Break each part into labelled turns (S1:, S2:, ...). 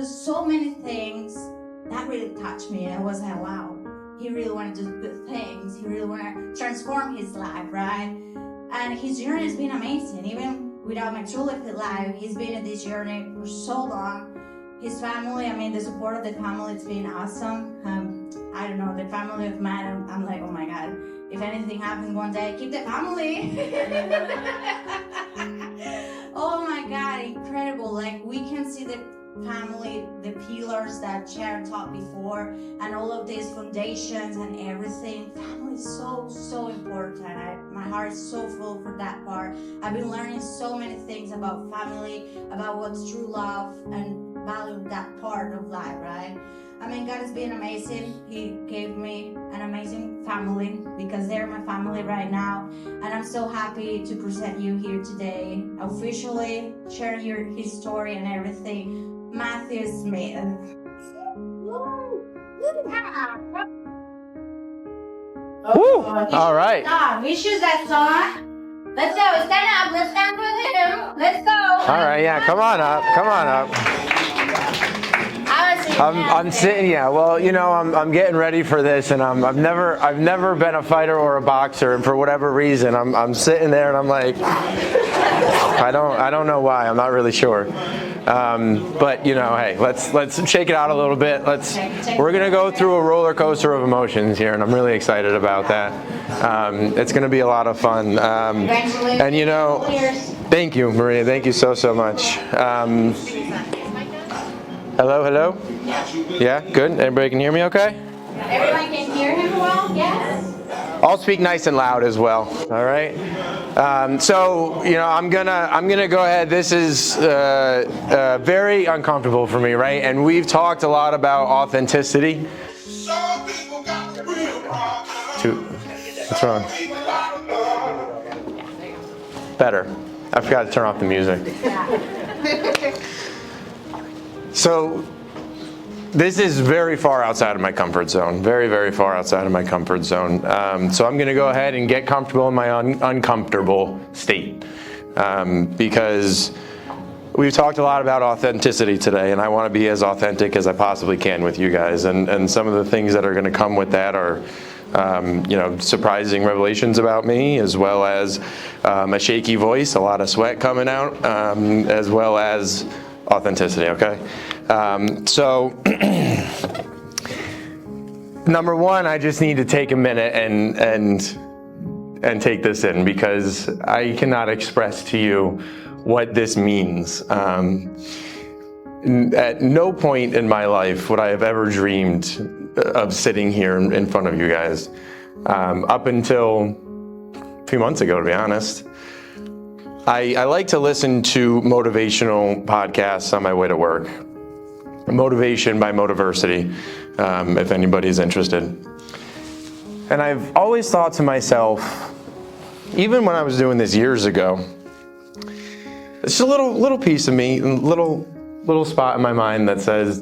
S1: do so many things that really touched me. And I was like, wow, he really wanted to do good things. He really wanted to transform his life, right? And his journey has been amazing. Even without my true life, he's been in this journey for so long. His family, the support of the family, it's been awesome. I don't know, the family of man, I'm like, oh my God, if anything happens one day, keep the family. Oh my God, incredible. Like, we can see the family, the pillars that Sharon taught before, and all of these foundations and everything. Family is so important. My heart is so full for that part. I've been learning so many things about family, about what's true love, and value that part of life, right? God has been amazing. He gave me an amazing family because they're my family right now. And I'm so happy to present you here today, officially share his story and everything. Matthew Smith.
S2: Woo! All right.
S1: We choose that song. Let's go. Stand up. Let's stand with him. Let's go.
S2: All right. Yeah. Come on up. Come on up. I'm sitting. Yeah. Well, I'm getting ready for this, and I've never been a fighter or a boxer, and for whatever reason, I'm sitting there, and I'm like, I don't know why. I'm not really sure. But hey, let's shake it out a little bit. We're gonna go through a roller coaster of emotions here, and I'm really excited about that. It's gonna be a lot of fun. And thank you, Maria. Thank you so much. Hello. Yeah, good. Everybody can hear me okay?
S1: Everyone can hear him well? Yes.
S2: I'll speak nice and loud as well. All right. So I'm gonna go ahead. This is very uncomfortable for me, right? And we've talked a lot about authenticity. What's wrong? Better. I forgot to turn off the music. So this is very far outside of my comfort zone, very, very far outside of my comfort zone. So I'm going to go ahead and get comfortable in my uncomfortable state because we've talked a lot about authenticity today, and I want to be as authentic as I possibly can with you guys. And some of the things that are going to come with that are surprising revelations about me, as well as a shaky voice, a lot of sweat coming out, as well as authenticity, okay? So, number one, I just need to take a minute and take this in, because I cannot express to you what this means. At no point in my life would I have ever dreamed of sitting here in front of you guys, up until a few months ago, to be honest. I like to listen to motivational podcasts on my way to work. Motivation by Motiversity, if anybody's interested. And I've always thought to myself, even when I was doing this years ago, it's just a little piece of me, little spot in my mind that said,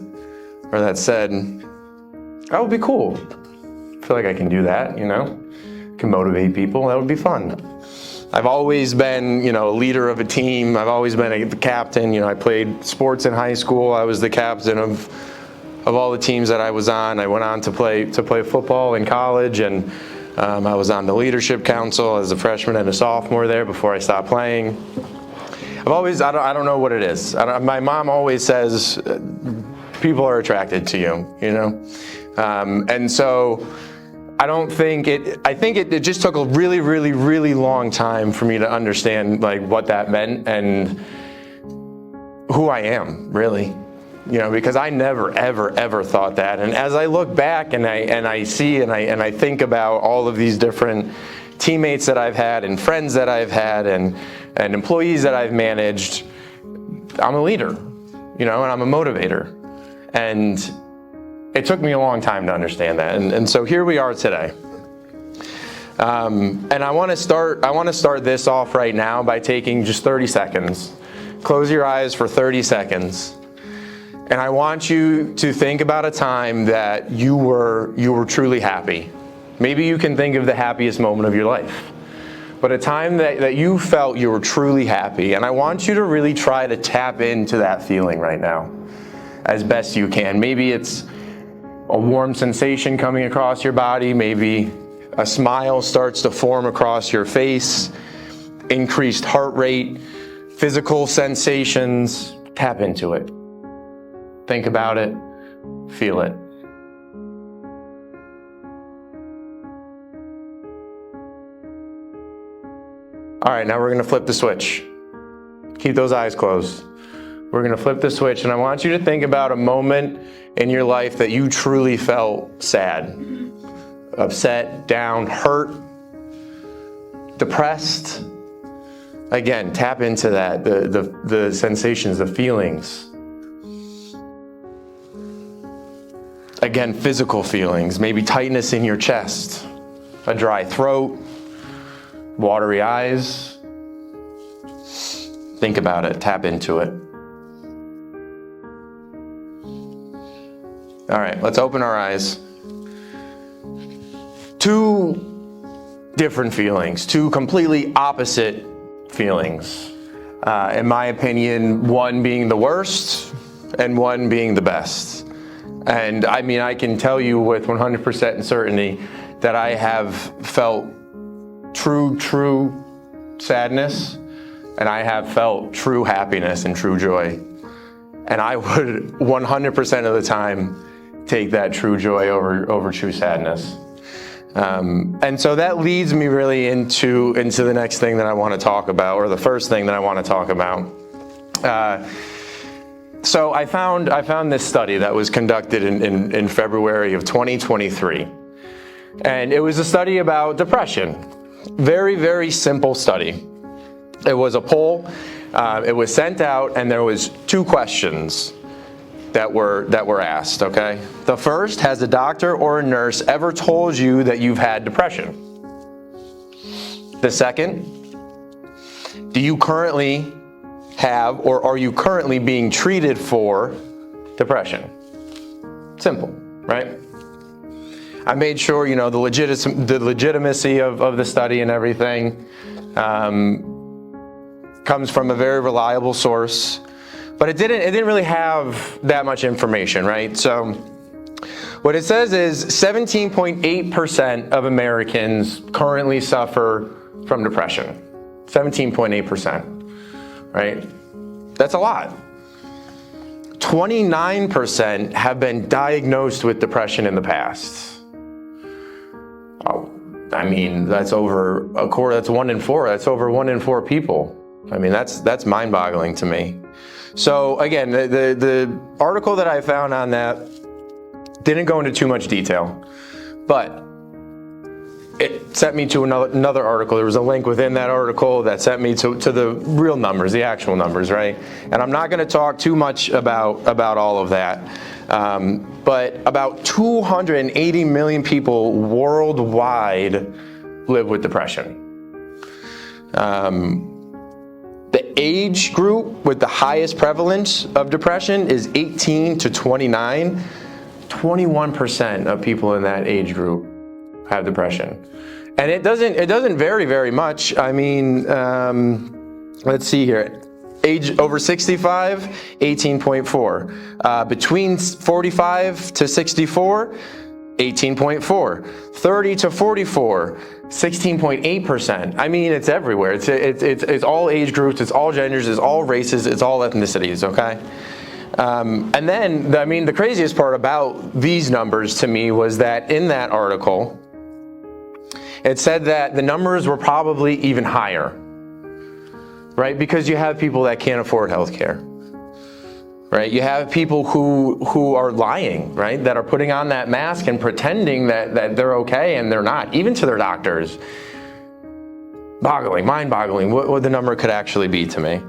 S2: that would be cool. I feel like I can do that, can motivate people. That would be fun. I've always been, a leader of a team. I've always been the captain. I played sports in high school. I was the captain of all the teams that I was on. I went on to play football in college, and I was on the leadership council as a freshman and a sophomore there before I stopped playing. I don't know what it is. My mom always says people are attracted to you, and so I think it just took a really, really, really long time for me to understand what that meant and who I am, really. Because I never, ever, ever thought that. And as I look back and I see and I think about all of these different teammates that I've had and friends that I've had and employees that I've managed, I'm a leader, and I'm a motivator. And it took me a long time to understand that, and so here we are today. And I want to start this off right now by taking just 30 seconds. Close your eyes for 30 seconds, and I want you to think about a time that you were truly happy. Maybe you can think of the happiest moment of your life, but a time that you felt you were truly happy. And I want you to really try to tap into that feeling right now. as best you can. Maybe it's a warm sensation coming across your body. Maybe a smile starts to form across your face. Increased heart rate, physical sensations. Tap into it. Think about it. Feel it. All right, now we're going to flip the switch. Keep those eyes closed. We're going to flip the switch, and I want you to think about a moment in your life that you truly felt sad, upset, down, hurt, depressed. Again, tap into that, the sensations, the feelings. Again, physical feelings, maybe tightness in your chest, a dry throat, watery eyes. Think about it, tap into it. All right, let's open our eyes. Two different feelings, two completely opposite feelings. In my opinion, one being the worst and one being the best. And I mean, I can tell you with 100% certainty that I have felt true sadness, and I have felt true happiness and true joy. And I would 100% of the time take that true joy over true sadness. And so that leads me really into the next thing that I want to talk about, or the first thing that I want to talk about. So I found this study that was conducted in February of 2023. And it was a study about depression. Very, very simple study. It was a poll. It was sent out, and there was 2 questions that were asked, okay? The first, has a doctor or a nurse ever told you that you've had depression? The second, do you currently have, or are you currently being treated for depression? Simple, right? I made sure, the legitimacy of the study and everything comes from a very reliable source, but it didn't really have that much information, right? So what it says is 17.8% of Americans currently suffer from depression. 17.8%, right? That's a lot. 29% have been diagnosed with depression in the past. I mean, that's over a quarter, that's 1 in 4, that's over 1 in 4 people. I mean, that's mind-boggling to me. So again, the article that I found on that didn't go into too much detail, but it sent me to another article. There was a link within that article that sent me to the real numbers, the actual numbers, right? And I'm not going to talk too much about all of that. But about 280 million people worldwide live with depression. The age group with the highest prevalence of depression is 18 to 29. 21% of people in that age group have depression. And it doesn't vary very much. I mean, let's see here. Age over 65, 18.4. Between 45 to 64, 18.4. 30 to 44, 16.8%. I mean, it's everywhere. It's all age groups, it's all genders, it's all races, it's all ethnicities, okay? And then, I mean, the craziest part about these numbers to me was that in that article, it said that the numbers were probably even higher, right? Because you have people that can't afford healthcare, right? You have people who are lying, right? That are putting on that mask and pretending that they're okay and they're not, even to their doctors. Mind-boggling, what the number could actually be to me.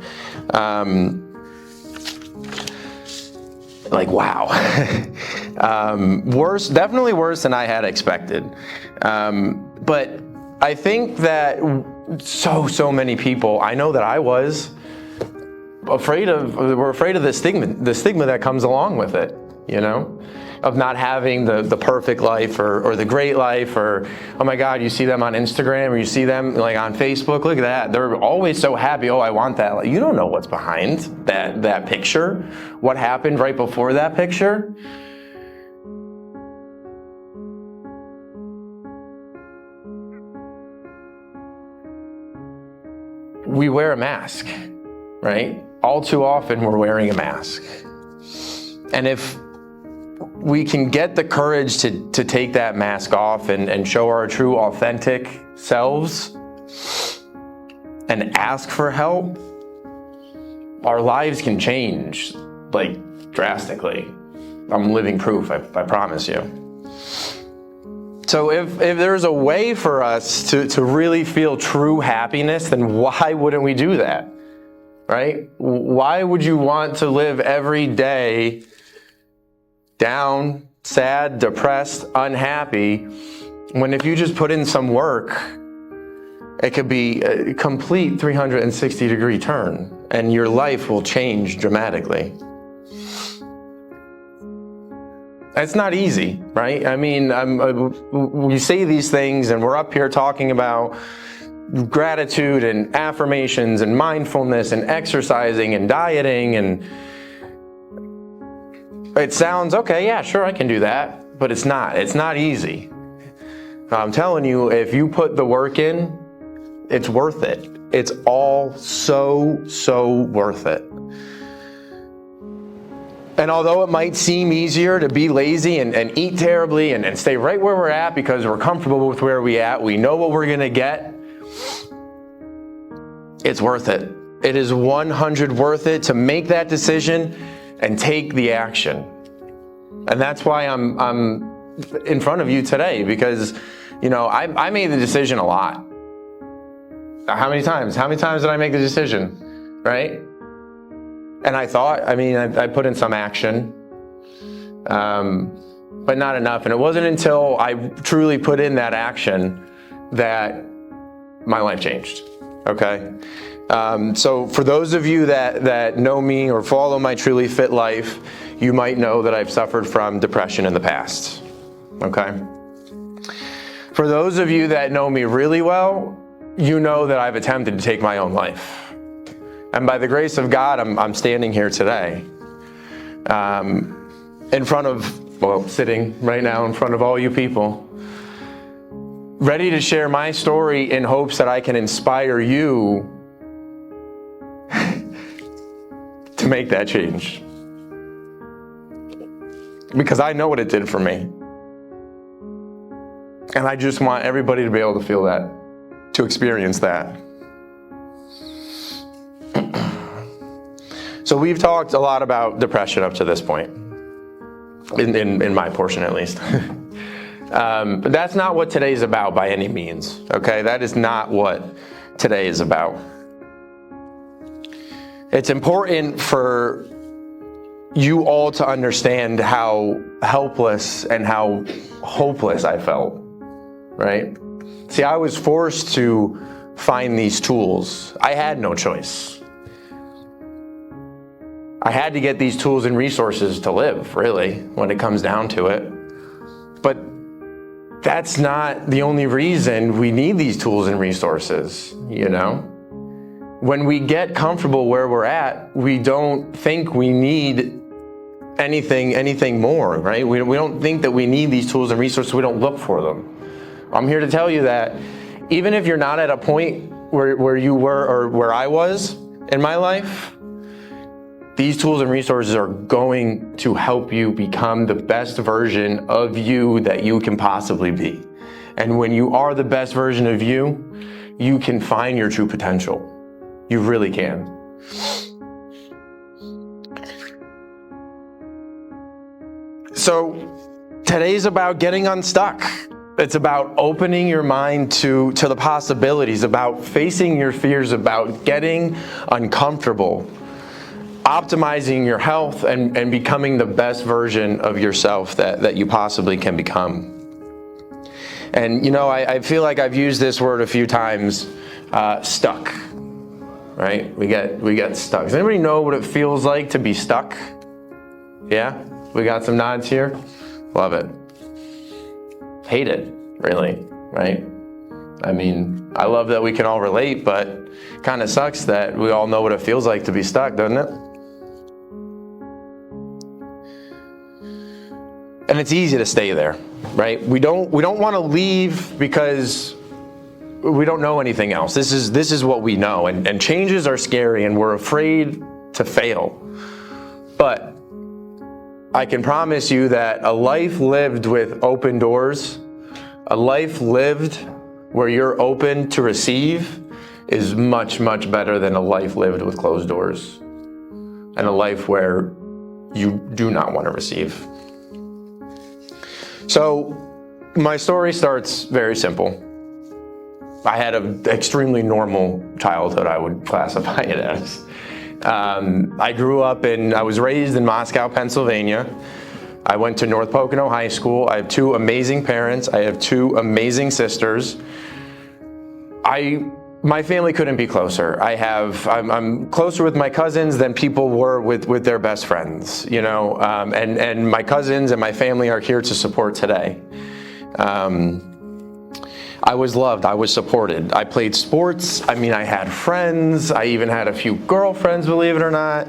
S2: Like, wow. Worse, definitely worse than I had expected. But I think that so many people, I know that I was, we're afraid of the stigma that comes along with it. you know, of not having the perfect life or the great life, or, oh my God, you see them on Instagram or you see them like on Facebook, look at that. They're always so happy. Oh, I want that. You don't know what's behind that picture. What happened right before that picture? We wear a mask, right? All too often we're wearing a mask. And if we can get the courage to take that mask off and show our true authentic selves and ask for help, our lives can change like drastically. I'm living proof, I promise you. So if there's a way for us to really feel true happiness, then why wouldn't we do that, right? Why would you want to live every day down, sad, depressed, unhappy, when if you just put in some work, it could be a complete 360-degree turn and your life will change dramatically. It's not easy, right? I mean, we say these things and we're up here talking about gratitude and affirmations and mindfulness and exercising and dieting, and it sounds okay, yeah, sure, I can do that, but it's not easy. I'm telling you, if you put the work in, it's worth it. It's all so worth it. And although it might seem easier to be lazy and eat terribly and stay right where we're at because we're comfortable with where we're at, we know what we're gonna get, it's worth it. It is 100 worth it to make that decision and take the action. And that's why I'm in front of you today, because, you know, I made the decision a lot. How many times? How many times did I make the decision, right? And I thought, I put in some action, but not enough. And it wasn't until I truly put in that action that my life changed, okay? So for those of you that know me or follow my Truly Fit life, you might know that I've suffered from depression in the past, okay? For those of you that know me really well, you know that I've attempted to take my own life. And by the grace of God, I'm standing here today, in front of, sitting right now in front of all you people, ready to share my story in hopes that I can inspire you to make that change. Because I know what it did for me. And I just want everybody to be able to feel that, to experience that. So we've talked a lot about depression up to this point, in my portion at least. But that's not what today's about by any means, okay? That is not what today is about. It's important for you all to understand how helpless and how hopeless I felt, right? See, I was forced to find these tools. I had no choice. I had to get these tools and resources to live, really, when it comes down to it. But that's not the only reason we need these tools and resources, you know? When we get comfortable where we're at, we don't think we need anything more, right? We don't think that we need these tools and resources, we don't look for them. I'm here to tell you that even if you're not at a point where you were or where I was in my life, these tools and resources are going to help you become the best version of you that you can possibly be. And when you are the best version of you, you can find your true potential. You really can. So today's about getting unstuck. It's about opening your mind to the possibilities, about facing your fears, about getting uncomfortable, optimizing your health, and becoming the best version of yourself that you possibly can become. And you know, I feel like I've used this word a few times, stuck, right? We get stuck. Does anybody know what it feels like to be stuck? Yeah? We got some nods here. Love it. Hate it, really, right? I mean, I love that we can all relate, but kind of sucks that we all know what it feels like to be stuck, doesn't it? And it's easy to stay there, right? We don't want to leave because we don't know anything else. This is what we know, and changes are scary, and we're afraid to fail. But I can promise you that a life lived with open doors, a life lived where you're open to receive, is much, much better than a life lived with closed doors, and a life where you do not want to receive. So my story starts very simple. I had an extremely normal childhood, I would classify it as. I was raised in Moscow, Pennsylvania. I went to North Pocono High School. I have two amazing parents. I have two amazing sisters. My family couldn't be closer. I'm closer with my cousins than people were with their best friends, you know, and my cousins and my family are here to support today. I was loved, I was supported. I played sports, I had friends, I even had a few girlfriends, believe it or not.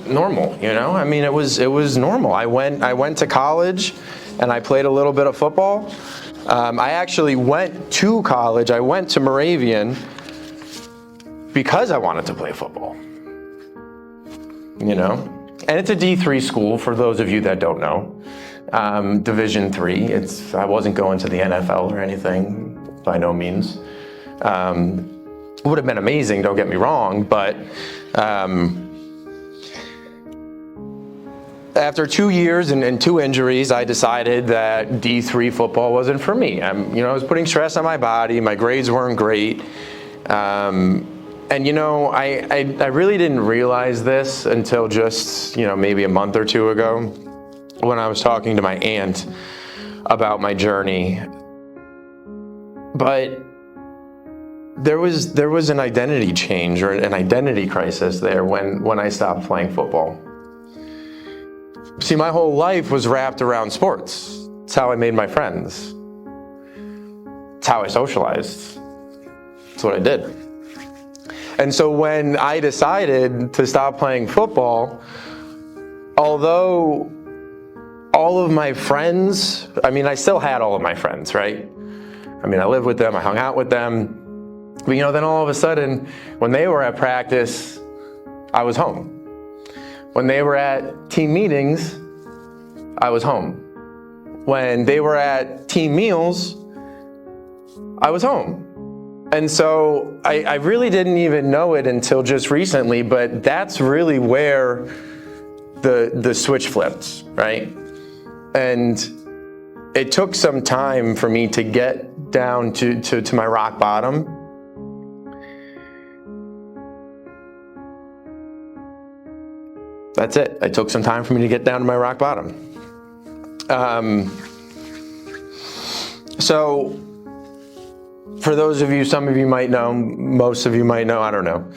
S2: Normal, you know, it was normal. I went to college and I played a little bit of football. I actually went to college, I went to Moravian because I wanted to play football, you know? And it's a D3 school, for those of you that don't know. Division III. I wasn't going to the NFL or anything, by no means. It would have been amazing, don't get me wrong, but after 2 years and 2 injuries, I decided that D3 football wasn't for me. I was putting stress on my body, my grades weren't great. And I really didn't realize this until just, maybe a month or two ago, when I was talking to my aunt about my journey. But there was an identity change or an identity crisis there when I stopped playing football. See, my whole life was wrapped around sports. It's how I made my friends. It's how I socialized. It's what I did. And so when I decided to stop playing football, although all of my friends, I still had all of my friends, right? I lived with them, I hung out with them. But then all of a sudden, when they were at practice, I was home. When they were at team meetings, I was home. When they were at team meals, I was home. And so I really didn't even know it until just recently, but that's really where the switch flipped, right? And it took some time for me to get down to my rock bottom. That's it. It took some time for me to get down to my rock bottom. So for those of you, some of you might know, most of you might know, I don't know.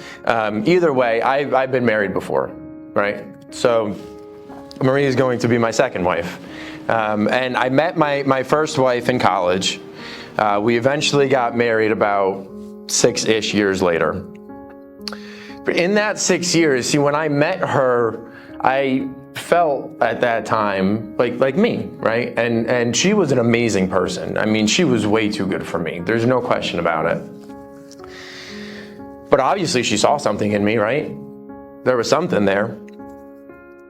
S2: Either way, I've been married before, right? So Marie is going to be my second wife. And I met my first wife in college. We eventually got married about 6-ish years later. But in that 6 years, see, when I met her, I felt at that time like me, right? And she was an amazing person. She was way too good for me. There's no question about it. But obviously she saw something in me, right? There was something there.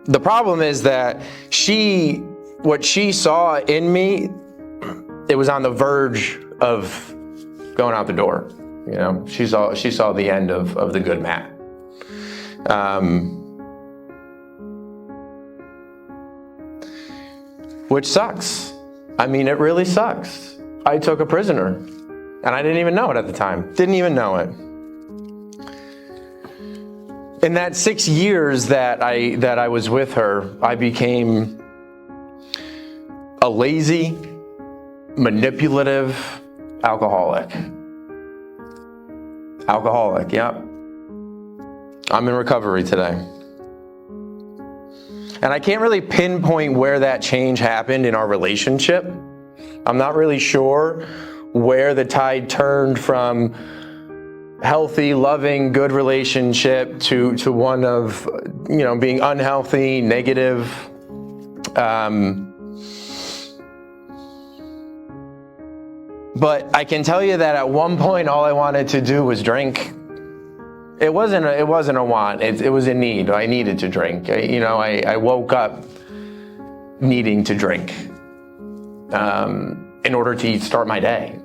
S2: The problem is that what she saw in me, it was on the verge of going out the door. She saw the end of the good Matt. Which sucks. It really sucks. I took a prisoner, and I didn't even know it at the time. Didn't even know it. In that 6 years that I was with her, I became a lazy, manipulative alcoholic. Alcoholic, yep. I'm in recovery today. And I can't really pinpoint where that change happened in our relationship. I'm not really sure where the tide turned from healthy, loving, good relationship to one of, being unhealthy, negative. But I can tell you that at one point, all I wanted to do was drink. It wasn't a want. It was a need. I needed to drink. I woke up needing to drink in order to start my day.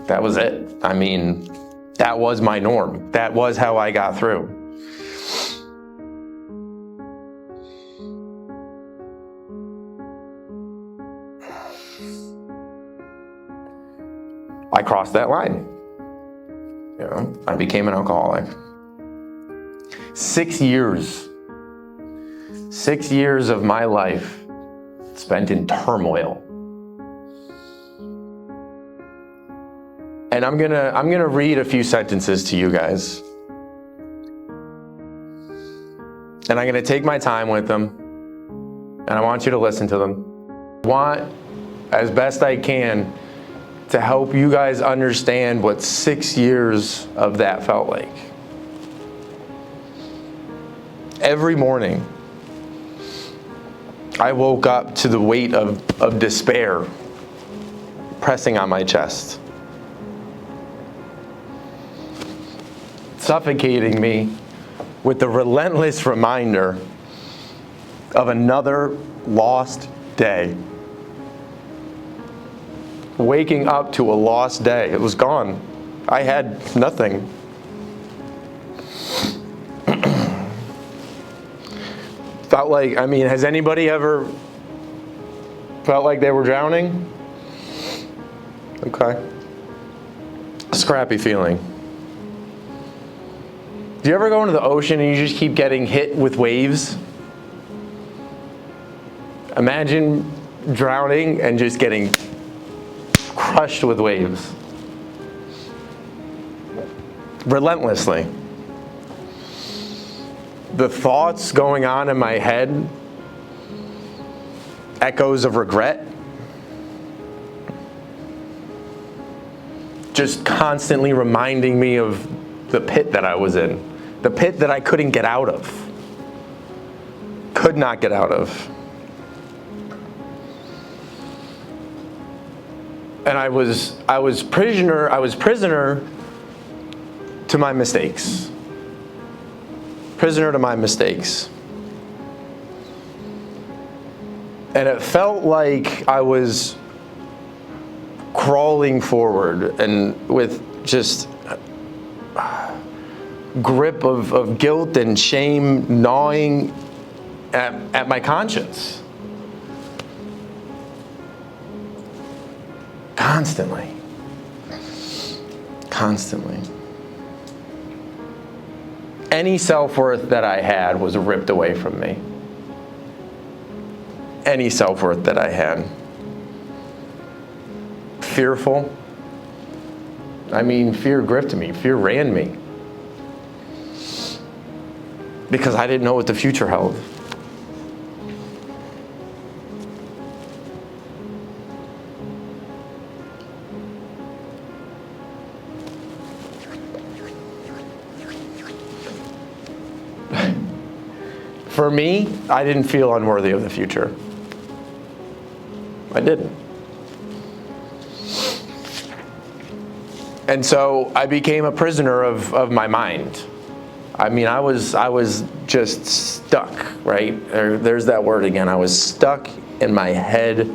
S2: That was it. That was my norm. That was how I got through. I crossed that line. I became an alcoholic. 6 years. 6 years of my life spent in turmoil. And I'm gonna read a few sentences to you guys. And I'm gonna take my time with them. And I want you to listen to them. I want, as best I can, to help you guys understand what 6 years of that felt like. Every morning, I woke up to the weight of despair pressing on my chest, suffocating me with the relentless reminder of another lost day. Waking up to a lost day. It was gone. I had nothing. Felt like, has anybody ever felt like they were drowning? Okay. Scrappy feeling. Do you ever go into the ocean and you just keep getting hit with waves? Imagine drowning and just getting crushed with waves. Relentlessly. The thoughts going on in my head, echoes of regret, just constantly reminding me of the pit that I was in, the pit that I couldn't get out of, could not get out of. And I was prisoner to my mistakes. Prisoner to my mistakes. And it felt like I was crawling forward and with just grip of guilt and shame gnawing at my conscience. Constantly. Any self-worth that I had was ripped away from me. Any self-worth that I had. Fearful. Fear gripped me. Fear ran me. Because I didn't know what the future held. For me, I didn't feel unworthy of the future. I didn't. And so I became a prisoner of my mind. I was just stuck, right? There's that word again. I was stuck in my head,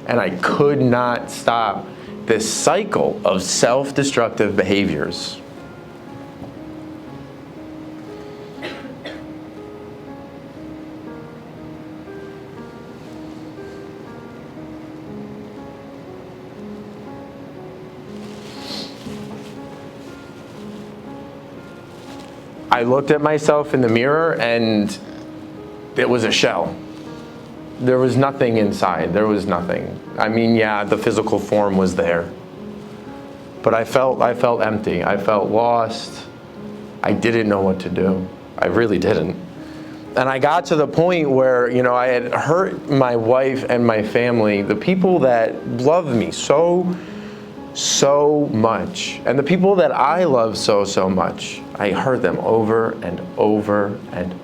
S2: and I could not stop this cycle of self-destructive behaviors. I looked at myself in the mirror and it was a shell. There was nothing inside. There was nothing. The physical form was there. But I felt empty. I felt lost. I didn't know what to do. I really didn't. And I got to the point where, I had hurt my wife and my family, the people that loved me so much, and the people that I love so much. I hurt them over and over and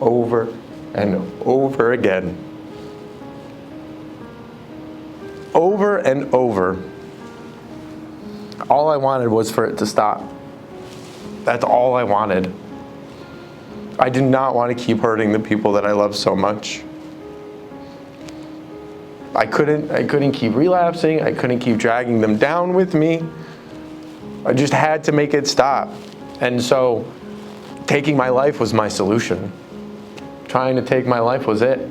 S2: over and over again. Over and over. All I wanted was for it to stop. That's all I wanted. I did not want to keep hurting the people that I love so much. I couldn't keep relapsing. I couldn't keep dragging them down with me. I just had to make it stop. And so taking my life was my solution. Trying to take my life was it.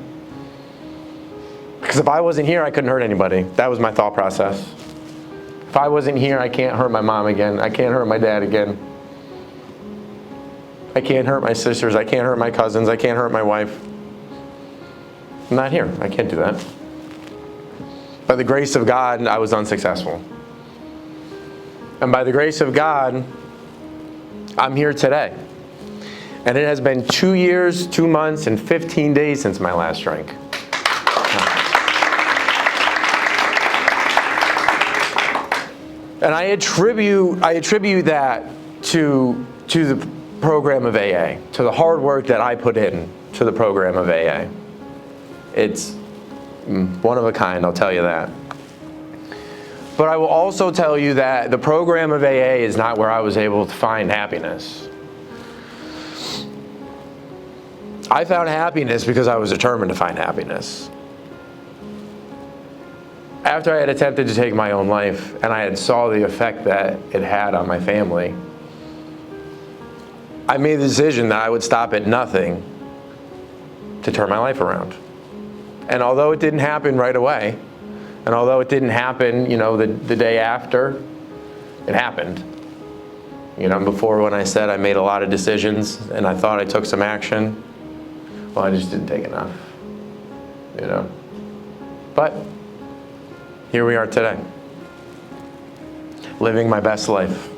S2: Because if I wasn't here, I couldn't hurt anybody. That was my thought process. If I wasn't here, I can't hurt my mom again. I can't hurt my dad again. I can't hurt my sisters. I can't hurt my cousins. I can't hurt my wife. I'm not here. I can't do that. By the grace of God, I was unsuccessful. And by the grace of God, I'm here today. And it has been 2 years, 2 months, and 15 days since my last drink. And I attribute that to the program of AA, to the hard work that I put in to the program of AA. It's one of a kind, I'll tell you that. But I will also tell you that the program of AA is not where I was able to find happiness. I found happiness because I was determined to find happiness. After I had attempted to take my own life and I had saw the effect that it had on my family, I made the decision that I would stop at nothing to turn my life around. And although it didn't happen right away, and although it didn't happen, the day after, it happened. Before, when I said I made a lot of decisions and I thought I took some action, well, I just didn't take enough, But here we are today, living my best life,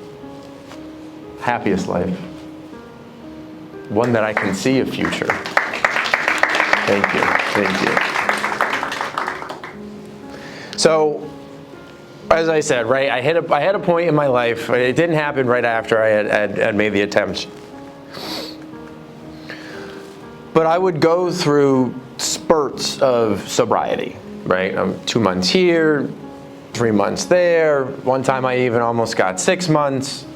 S2: happiest life, one that I can see a future. Thank you. So, as I said, right, I had a point in my life. It didn't happen right after I had made the attempt. But I would go through spurts of sobriety, right? 2 months here, 3 months there. One time I even almost got 6 months.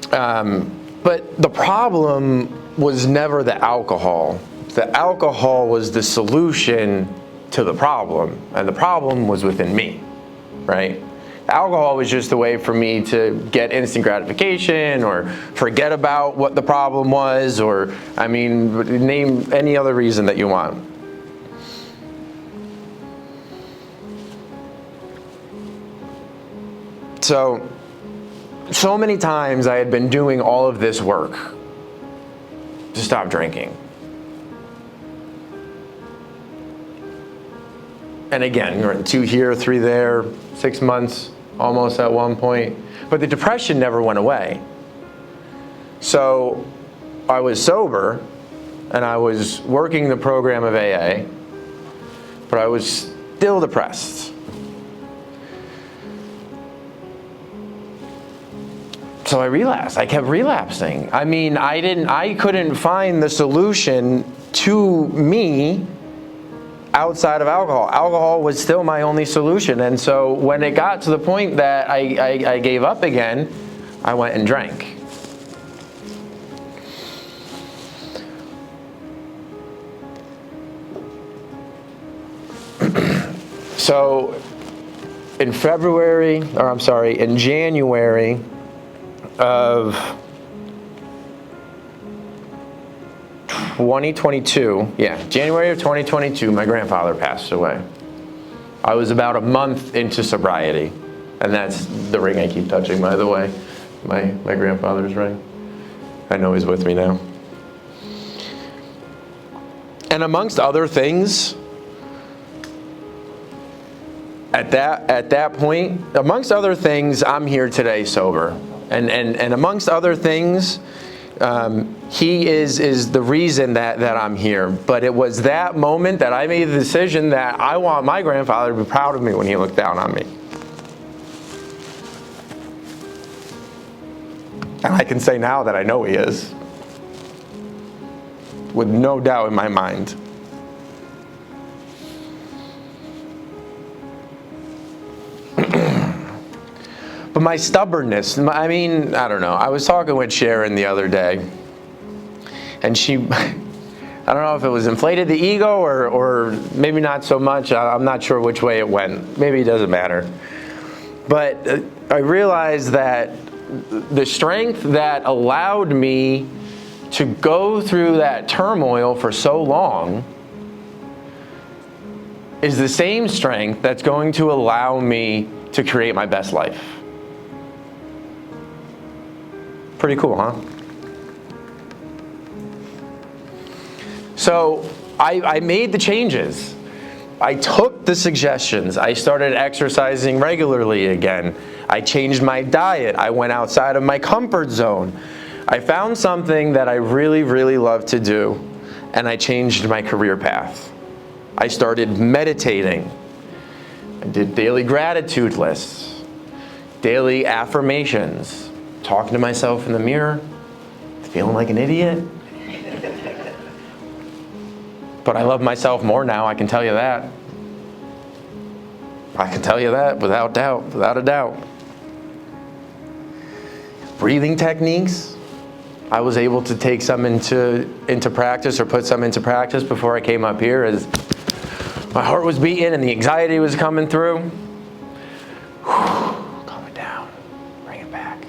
S2: But the problem was never the alcohol. The alcohol was the solution to the problem, and the problem was within me, right? Alcohol was just a way for me to get instant gratification or forget about what the problem was, or, name any other reason that you want. So many times I had been doing all of this work to stop drinking. And again, you're 2 here, 3 there, 6 months, almost at one point. But the depression never went away. So I was sober, and I was working the program of AA, but I was still depressed. So I relapsed. I kept relapsing. I couldn't find the solution to me outside of alcohol. Alcohol was still my only solution. And so when it got to the point that I gave up again, I went and drank. So in January of 2022, January of 2022, my grandfather passed away. I was about a month into sobriety, and that's the ring I keep touching, by the way, my grandfather's ring. I know he's with me now. And amongst other things, at that point, amongst other things, I'm here today sober. And amongst other things, he is the reason that I'm here. But it was that moment that I made the decision that I want my grandfather to be proud of me when he looked down on me. And I can say now that I know he is, with no doubt in my mind. But my stubbornness, I mean, I don't know. I was talking with Sharon the other day, and she, I don't know if it was inflated the ego or maybe not so much. I'm not sure which way it went. Maybe it doesn't matter. But I realized that the strength that allowed me to go through that turmoil for so long is the same strength that's going to allow me to create my best life. Pretty cool, huh? So I made the changes. I took the suggestions. I started exercising regularly again. I changed my diet. I went outside of my comfort zone. I found something that I really, really love to do, and I changed my career path. I started meditating. I did daily gratitude lists, daily affirmations, talking to myself in the mirror, feeling like an idiot. But I love myself more now, I can tell you that. I can tell you that without doubt, without a doubt. Breathing techniques, I was able to take some into practice or put some into practice before I came up here as my heart was beating and the anxiety was coming through. Calm it down, bring it back.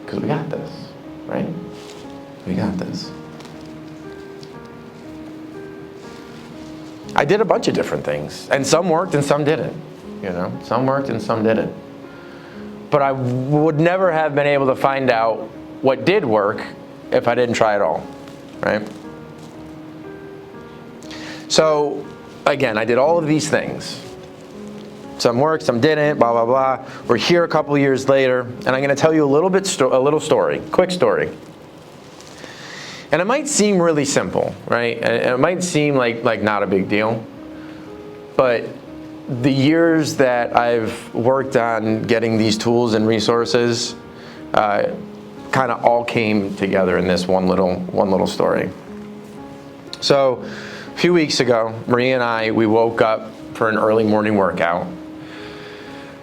S2: Because we got this, right? We got this. I did a bunch of different things, and some worked and some didn't. You know, some worked and some didn't. But I would never have been able to find out what did work if I didn't try it all, right? So, again, I did all of these things. Some worked, some didn't, blah, blah, blah. We're here a couple years later, and I'm going to tell you a little story, quick story. And it might seem really simple, right? And it might seem like not a big deal. But the years that I've worked on getting these tools and resources kind of all came together in this one little story. So a few weeks ago, Maria and I, we woke up for an early morning workout.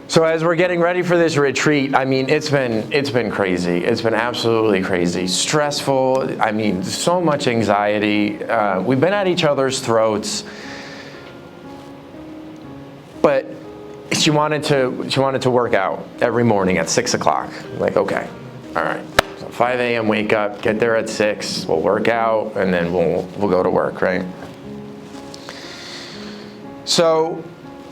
S2: So as we're getting ready for this retreat, I mean, it's been crazy. It's been absolutely crazy. Stressful. I mean, so much anxiety. We've been at each other's throats. But she wanted to work out every morning at 6 o'clock. Like, okay, all right. So 5 a.m. wake up, get there at 6. We'll work out, and then we'll go to work, right? So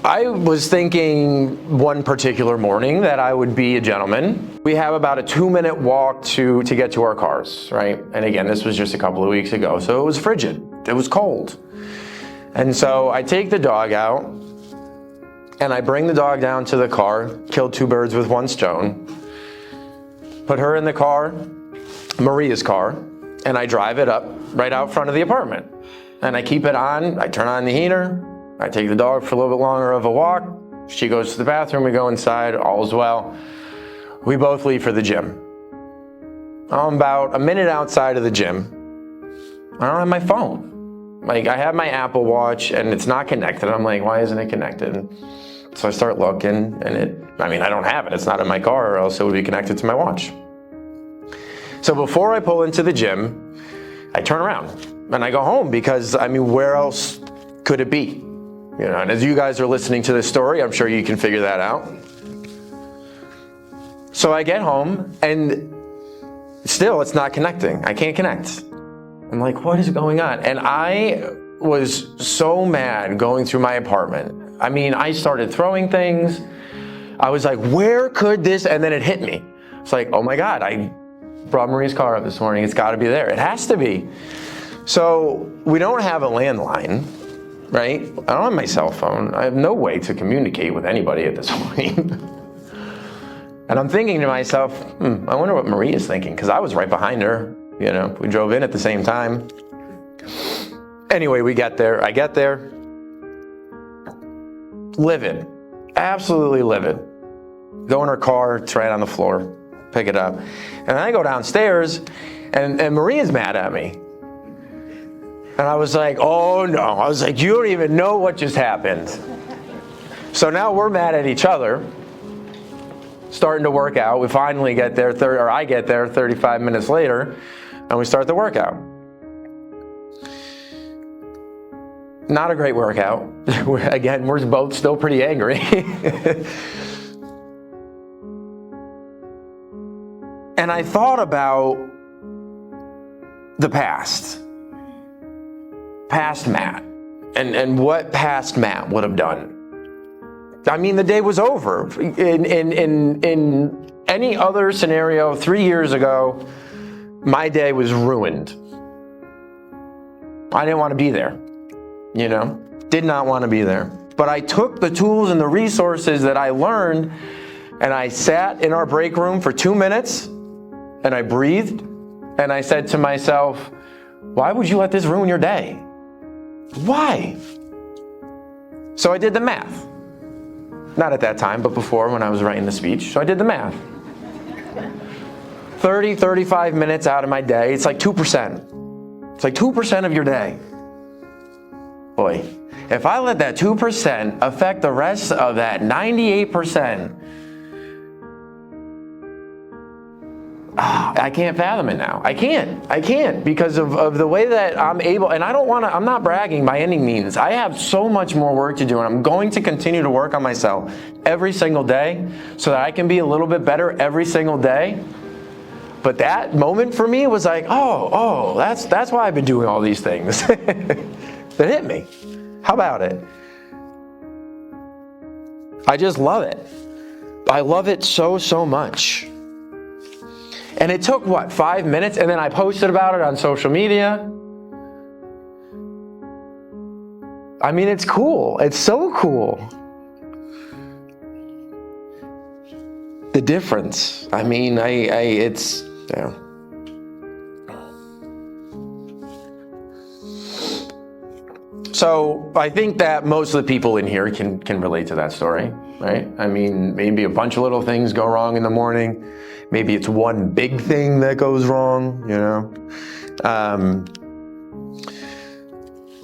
S2: I was thinking one particular morning that I would be a gentleman. We have about a 2-minute walk to get to our cars, right? And again, this was just a couple of weeks ago, so it was frigid. It was cold. And so I take the dog out, and I bring the dog down to the car, kill 2 birds with 1 stone, put her in the car, Maria's car, and I drive it up right out front of the apartment. And I keep it on, I turn on the heater, I take the dog for a little bit longer of a walk. She goes to the bathroom, we go inside, all is well. We both leave for the gym. I'm about a minute outside of the gym. I don't have my phone. Like, I have my Apple Watch and it's not connected. I'm like, why isn't it connected? So I start looking and I don't have it. It's not in my car or else it would be connected to my watch. So before I pull into the gym, I turn around and I go home because, where else could it be? You know, and as you guys are listening to this story, I'm sure you can figure that out. So I get home and still it's not connecting. I can't connect. I'm like, what is going on? And I was so mad going through my apartment. I started throwing things. I was like, where could this? And then it hit me. It's like, oh my God, I brought Marie's car up this morning. It's got to be there. It has to be. So we don't have a landline. Right? I don't have my cell phone. I have no way to communicate with anybody at this point. And I'm thinking to myself, I wonder what Maria's thinking, because I was right behind her. You know, we drove in at the same time. Anyway, we get there. I get there. Livid. Absolutely livid. Go in her car, it's right on the floor, pick it up. And I go downstairs, and Maria's mad at me. And I was like, oh no. I was like, you don't even know what just happened. So now we're mad at each other, starting to work out. We finally get there, I get there 35 minutes later, and we start the workout. Not a great workout. Again, we're both still pretty angry. And I thought about the past Matt, and what past Matt would have done. I mean, the day was over. In any other scenario, 3 years ago, my day was ruined. I didn't want to be there, you know, did not want to be there. But I took the tools and the resources that I learned, and I sat in our break room for 2 minutes, and I breathed, and I said to myself, why would you let this ruin your day? Why? So I did the math. Not at that time, but before, when I was writing the speech. So I did the math. 30, 35 minutes out of my day, it's like 2%. It's like 2% of your day. Boy, if I let that 2% affect the rest of that 98%, I can't fathom it now. I can't because of the way that I'm able, and I'm not bragging by any means. I have so much more work to do, and I'm going to continue to work on myself every single day so that I can be a little bit better every single day. But that moment for me was like, oh, that's why I've been doing all these things. That hit me. How about it? I just love it. I love it so much. And it took, 5 minutes? And then I posted about it on social media. I mean, it's cool. It's so cool. The difference. I mean, it's, yeah. So I think that most of the people in here can relate to that story, right? I mean, maybe a bunch of little things go wrong in the morning. Maybe it's one big thing that goes wrong, you know.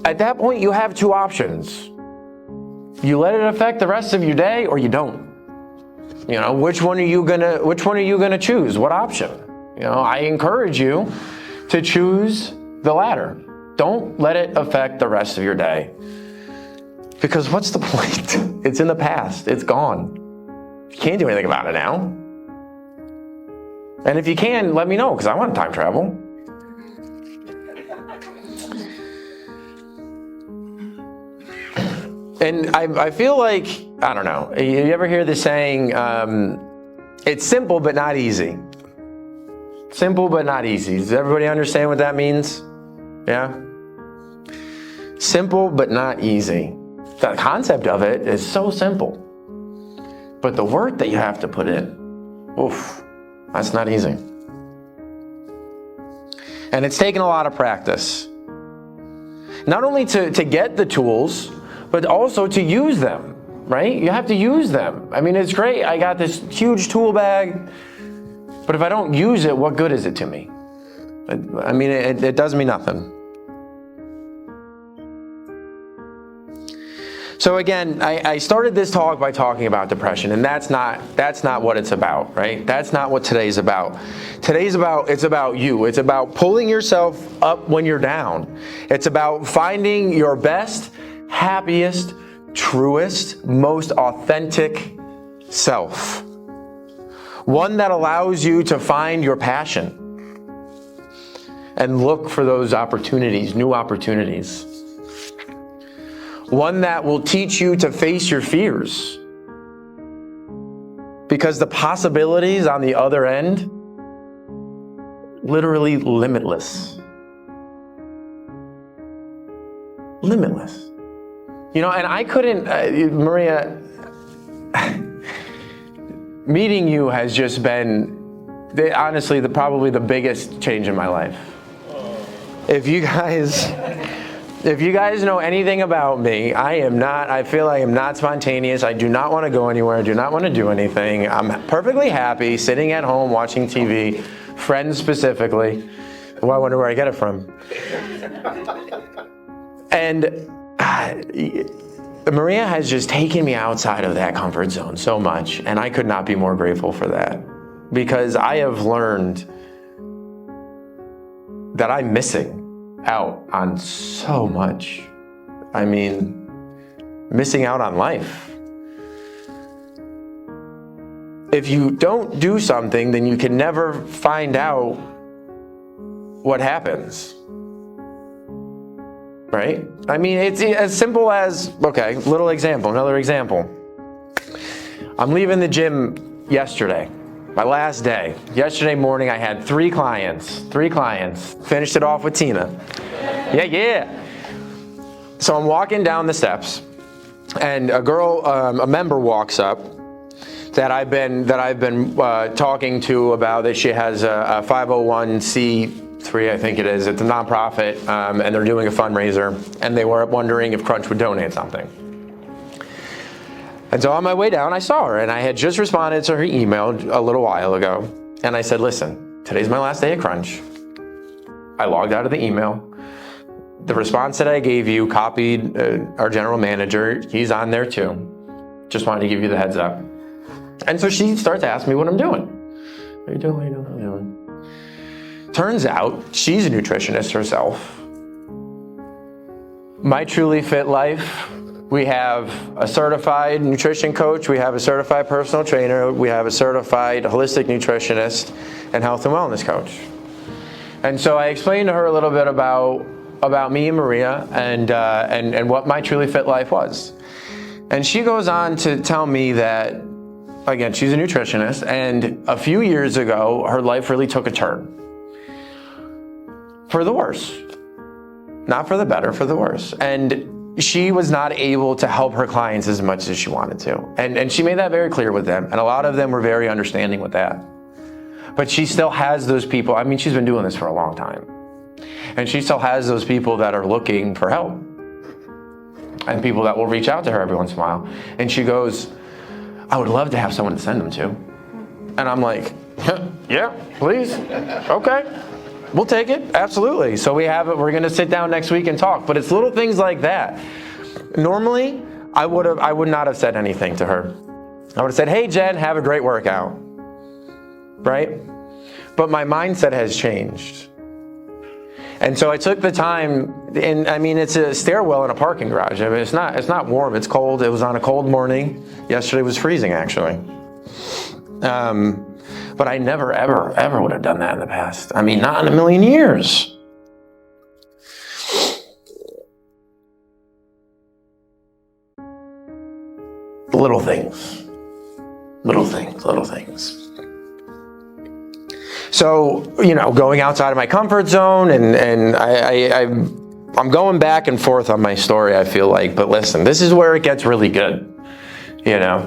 S2: At that point, you have two options. You let it affect the rest of your day, or you don't. You know, which one are you gonna choose? What option? You know, I encourage you to choose the latter. Don't let it affect the rest of your day. Because what's the point? It's in the past. It's gone. You can't do anything about it now. And if you can, let me know, because I want to time travel. And I feel like, I don't know, you ever hear this saying, it's simple but not easy. Simple but not easy. Does everybody understand what that means? Yeah? Simple but not easy. The concept of it is so simple. But the work that you have to put in, oof, that's not easy. And it's taken a lot of practice. Not only to get the tools, but also to use them, right? You have to use them. I mean, it's great. I got this huge tool bag, but if I don't use it, what good is it to me? I mean, it does me nothing. So again, I started this talk by talking about depression, and that's not what it's about, right? That's not what today's about. It's about you. It's about pulling yourself up when you're down. It's about finding your best, happiest, truest, most authentic self. One that allows you to find your passion and look for those opportunities, new opportunities. One that will teach you to face your fears. Because the possibilities on the other end, literally limitless. Limitless. You know, and I couldn't, Maria, meeting you has just been, honestly, probably the biggest change in my life. If you guys know anything about me, I feel I am not spontaneous. I do not want to go anywhere. I do not want to do anything. I'm perfectly happy sitting at home watching TV, Friends specifically. Well, I wonder where I get it from. And Maria has just taken me outside of that comfort zone so much, and I could not be more grateful for that, because I have learned that I'm missing out on so much. I mean, missing out on life. If you don't do something, then you can never find out what happens. Right? I mean, it's as simple as, okay, another example. I'm leaving the gym yesterday, my last day. Yesterday morning, I had three clients. Finished it off with Tina. Yeah. So I'm walking down the steps, and a girl, a member walks up that I've been talking to about that she has a 501c3, I think it is. It's a nonprofit, and they're doing a fundraiser, and they were wondering if Crunch would donate something. And so on my way down, I saw her, and I had just responded to her email a little while ago, and I said, listen, today's my last day at Crunch. I logged out of the email. The response that I gave you copied our general manager. He's on there too. Just wanted to give you the heads up. And so she starts asking me what I'm doing. What are you doing? What are you doing? Turns out she's a nutritionist herself. My Truly Fit Life, we have a certified nutrition coach, we have a certified personal trainer, we have a certified holistic nutritionist and health and wellness coach. And so I explained to her a little bit about me and Maria and what My Truly Fit Life was. And she goes on to tell me that, again, she's a nutritionist, and a few years ago, her life really took a turn. For the worse. Not for the better, for the worse. And she was not able to help her clients as much as she wanted to. And she made that very clear with them. And a lot of them were very understanding with that. But she still has those people. I mean, she's been doing this for a long time. And she still has those people that are looking for help. And people that will reach out to her every once in a while. And she goes, I would love to have someone to send them to. And I'm like, yeah, please. Okay. We'll take it, absolutely. So we're gonna sit down next week and talk, but it's little things like that. Normally, I would not have said anything to her. I would have said, hey Jen, have a great workout, right? But my mindset has changed. And so I took the time, and I mean, it's a stairwell in a parking garage. I mean, it's not warm, it's cold. It was on a cold morning. Yesterday was freezing, actually. But I never, ever would have done that in the past. I mean, not in a million years. Little things. So, going outside of my comfort zone, and I'm going back and forth on my story, I feel like. But listen, this is where it gets really good,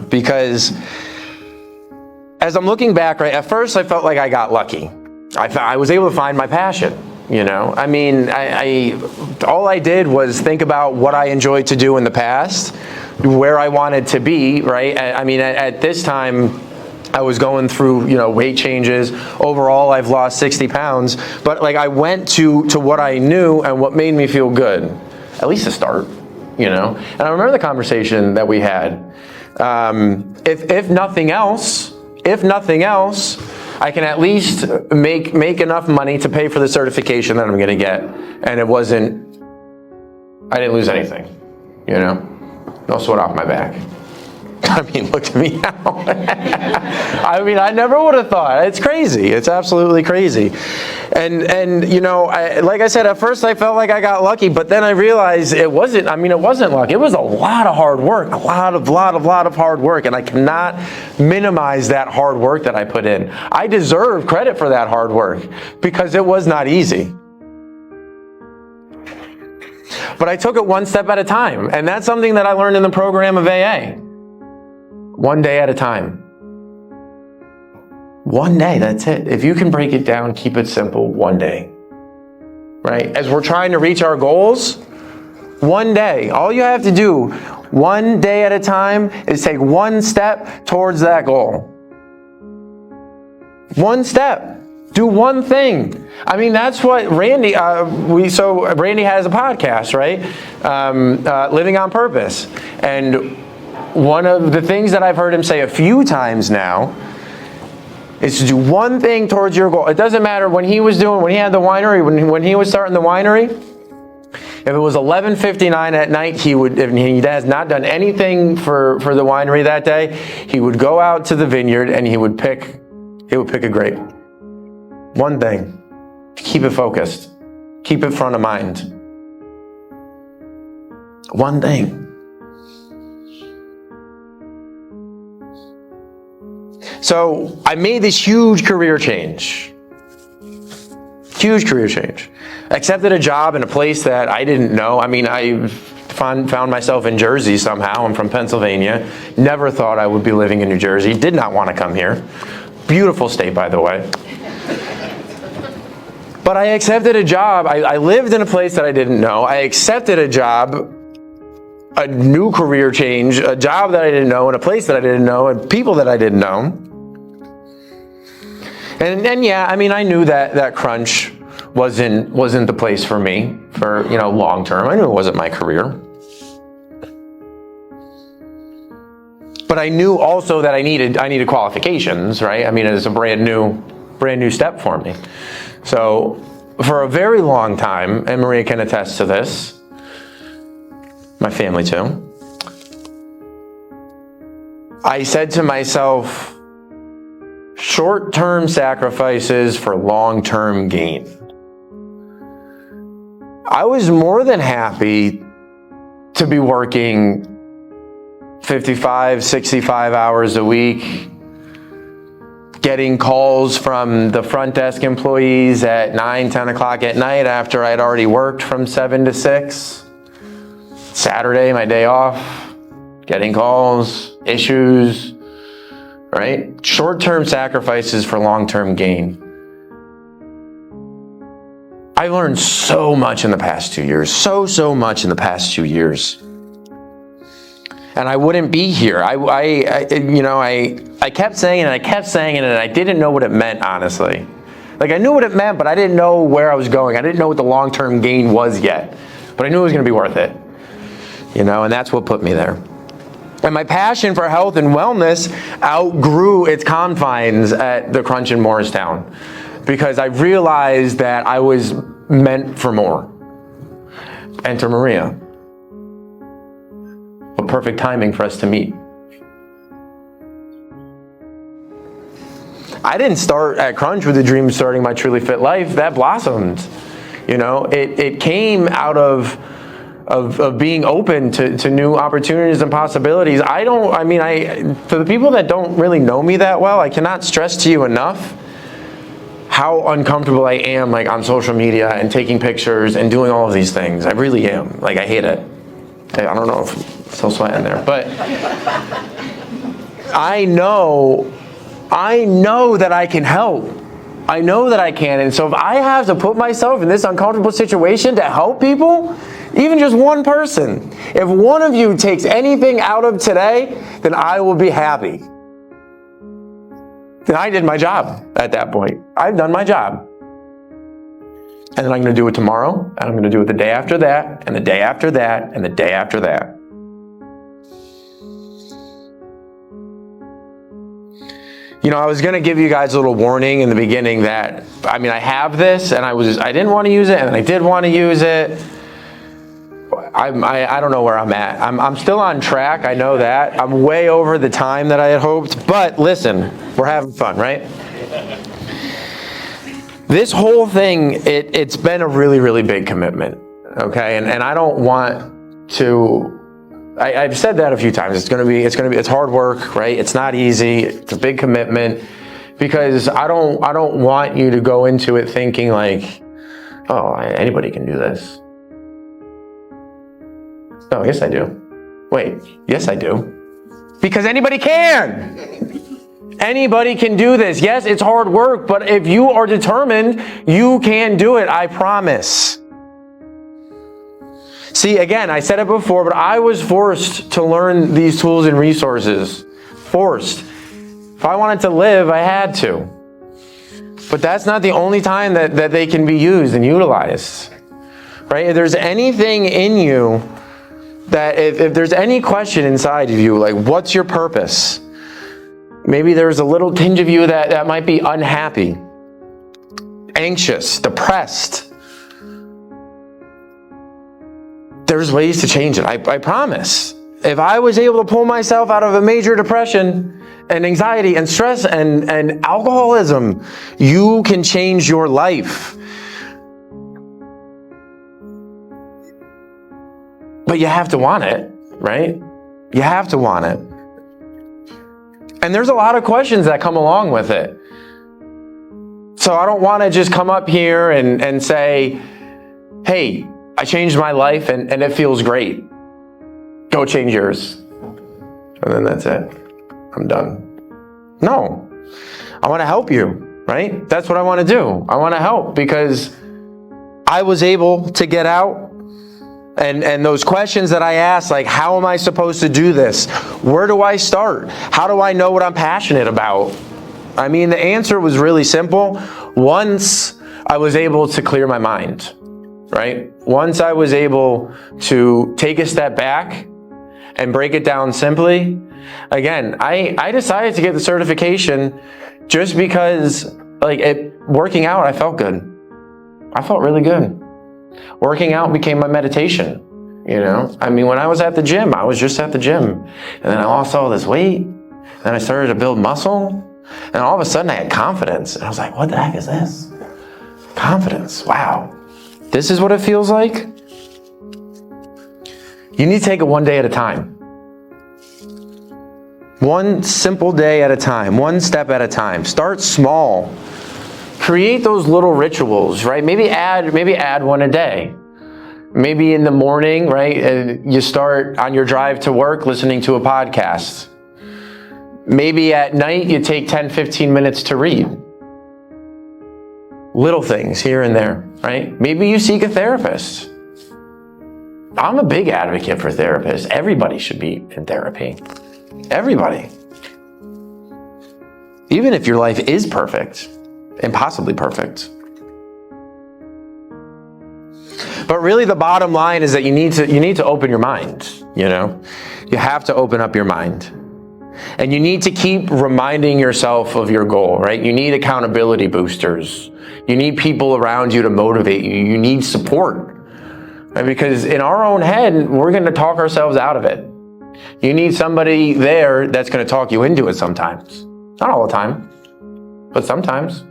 S2: because as I'm looking back, right, at first I felt like I got lucky. I was able to find my passion, I mean, all I did was think about what I enjoyed to do in the past, where I wanted to be, right? I mean, at this time, I was going through, weight changes. Overall, I've lost 60 pounds. But I went to what I knew and what made me feel good, at least to start, And I remember the conversation that we had. If nothing else, I can at least make enough money to pay for the certification that I'm going to get. And I didn't lose anything, No sweat off my back. I mean, look at me now. I mean, I never would have thought. It's crazy. It's absolutely crazy. And like I said, at first I felt like I got lucky, but then I realized it wasn't luck. It was a lot of hard work, a lot of hard work, and I cannot minimize that hard work that I put in. I deserve credit for that hard work because it was not easy. But I took it one step at a time, and that's something that I learned in the program of AA. One day at a time. One day, that's it. If you can break it down, keep it simple, one day. Right? As we're trying to reach our goals, one day, all you have to do, one day at a time, is take one step towards that goal. One step. Do one thing. I mean, that's what Randy, Randy has a podcast, right? Living on Purpose. And one of the things that I've heard him say a few times now is to do one thing towards your goal. It doesn't matter when he had the winery, when he was starting the winery, if it was 11:59 at night, if he has not done anything for the winery that day, he would go out to the vineyard and he would pick a grape. One thing. Keep it focused. Keep it front of mind. One thing. So I made this huge career change. Huge career change. Accepted a job in a place that I didn't know. I mean, I found myself in Jersey somehow. I'm from Pennsylvania. Never thought I would be living in New Jersey. Did not want to come here. Beautiful state, by the way. But I accepted a job. I lived in a place that I didn't know. I accepted a job, a new career change, a job that I didn't know, in a place that I didn't know, and people that I didn't know. And yeah, I mean, I knew that crunch wasn't the place for me for, long term. I knew it wasn't my career. But I knew also that I needed qualifications, right? I mean, it's a brand new step for me. So for a very long time, and Maria can attest to this, my family too, I said to myself, short-term sacrifices for long-term gain. I was more than happy to be working 55, 65 hours a week, getting calls from the front desk employees at 9, 10 o'clock at night after I'd already worked from 7 to 6. Saturday, my day off, getting calls, issues, right? Short-term sacrifices for long-term gain. I learned so much in the past 2 years, so much in the past 2 years. And I wouldn't be here. I kept saying it, and I didn't know what it meant, honestly. Like, I knew what it meant, but I didn't know where I was going. I didn't know what the long-term gain was yet. But I knew it was going to be worth it. And that's what put me there. And my passion for health and wellness outgrew its confines at the Crunch in Morristown, because I realized that I was meant for more. Enter Maria. What perfect timing for us to meet. I didn't start at Crunch with the dream of starting my truly fit life. That blossomed. It came out of being open to new opportunities and possibilities. For the people that don't really know me that well, I cannot stress to you enough how uncomfortable I am, like, on social media and taking pictures and doing all of these things. I really am. Like, I hate it. I don't know if I'm still sweating there, but I know that I can help. I know that I can. And so if I have to put myself in this uncomfortable situation to help people, even just one person, if one of you takes anything out of today, then I will be happy. Then I did my job at that point. I've done my job. And then I'm going to do it tomorrow, and I'm going to do it the day after that, and the day after that, and the day after that. I was going to give you guys a little warning in the beginning that, I have this, and I didn't want to use it, and then I did want to use it. I don't know where I'm at. I'm still on track. I know that. I'm way over the time that I had hoped. But listen, we're having fun, right? This whole thing, it's been a really, really big commitment. Okay, and I don't want to. I've said that a few times. It's hard work, right? It's not easy. It's a big commitment, because I don't want you to go into it thinking like, oh, anybody can do this. No, yes I do. Wait, yes I do. Because anybody can. Anybody can do this. Yes, it's hard work, but if you are determined, you can do it, I promise. See, again, I said it before, but I was forced to learn these tools and resources. Forced. If I wanted to live, I had to. But that's not the only time that they can be used and utilized. Right? If there's anything in you that, if there's any question inside of you, like, what's your purpose? Maybe there's a little tinge of you that might be unhappy, anxious, depressed. There's ways to change it, I promise. If I was able to pull myself out of a major depression and anxiety and stress and alcoholism, you can change your life. But you have to want it, right? You have to want it. And there's a lot of questions that come along with it. So I don't want to just come up here and say, hey, I changed my life and it feels great. Go change yours. And then that's it. I'm done. No. I want to help you, right? That's what I want to do. I want to help because I was able to get out. And those questions that I asked, like, how am I supposed to do this? Where do I start? How do I know what I'm passionate about? I mean, the answer was really simple. Once I was able to clear my mind, right? Once I was able to take a step back and break it down simply, again, I decided to get the certification just because, like, working out, I felt good. I felt really good. Working out became my meditation, you know? I mean, when I was at the gym, I was just at the gym. And then I lost all this weight. Then I started to build muscle. And all of a sudden I had confidence. And I was like, what the heck is this? Confidence. Wow. This is what it feels like? You need to take it one day at a time. One simple day at a time. One step at a time. Start small. Create those little rituals, right? Maybe add one a day. Maybe in the morning, right? You start on your drive to work listening to a podcast. Maybe at night you take 10, 15 minutes to read. Little things here and there, right? Maybe you seek a therapist. I'm a big advocate for therapists. Everybody should be in therapy. Everybody. Even if your life is perfect. Impossibly perfect. But really the bottom line is that you need to open your mind, you know? You have to open up your mind. And you need to keep reminding yourself of your goal, right? You need accountability boosters. You need people around you to motivate you. You need support. Right? Because in our own head, we're going to talk ourselves out of it. You need somebody there that's going to talk you into it sometimes. Not all the time, but sometimes.